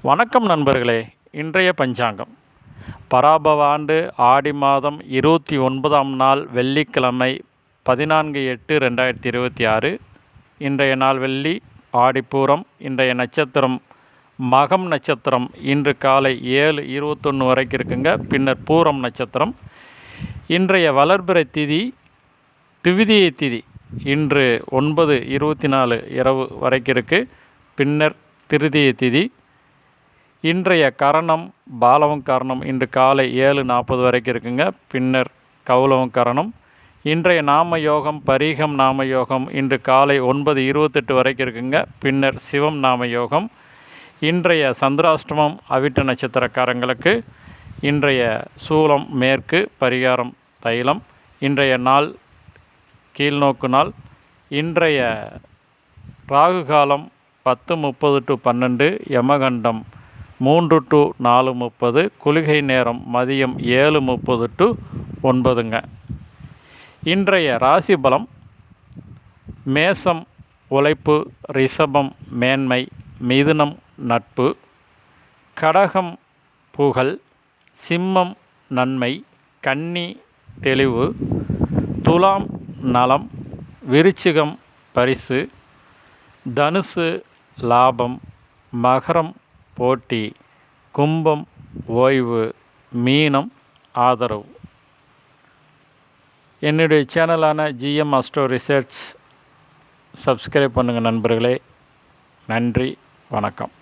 வணக்கம் நண்பர்களே. இன்றைய பஞ்சாங்கம் பராபவ ஆண்டு ஆடி மாதம் 29ஆம் நாள் வெள்ளிக்கிழமை 14/8/2026. இன்றைய நாள் வெள்ளி, ஆடிப்பூரம். இன்றைய நட்சத்திரம் மகம் நட்சத்திரம். இன்று காலை 7:21 வரைக்கும் இருக்குங்க. பின்னர் பூரம் நட்சத்திரம். இன்றைய வளர்பிறை திதி திவிதியை திதி இன்று 9:24 இரவு வரைக்கும் இருக்குது. பின்னர் திருதியை திதி. இன்றைய கரணம் பாலவம் கரணம் இன்று காலை 7:40 வரைக்கும் இருக்குங்க. பின்னர் கௌலவம் கரணம். இன்றைய நாம யோகம் பரீகம் நாம யோகம் இன்று காலை 9:28 வரைக்கும் இருக்குங்க. பின்னர் சிவம் நாம யோகம். இன்றைய சந்திராஷ்டமம் அவிட்ட நட்சத்திரக்காரங்களுக்கு. இன்றைய சூலம் மேற்கு, பரிகாரம் தைலம். இன்றைய நாள் கீழ்நோக்கு நாள். இன்றைய ராகு காலம் 10:30 to 12, யமகண்டம் 3 to 4:30, குளிகை நேரம் மதியம் 7:30 to 9ங்க. இன்றைய ராசி பலம்: மேசம் உழைப்பு, ரிஷபம் மேன்மை, மிதுனம் நட்பு, கடகம் புகழ், சிம்மம் நன்மை, கன்னி தெளிவு, துலாம் நலம், விருச்சிகம் பரிசு, தனுசு லாபம், மகரம் போட்டி, கும்பம் ஓய்வு, மீனம் ஆதரவு. என்னுடைய சேனலான ஜிஎம் அஸ்ட்ரோ ரிசர்ச் சப்ஸ்கிரைப் பண்ணுங்கள் நண்பர்களே. நன்றி, வணக்கம்.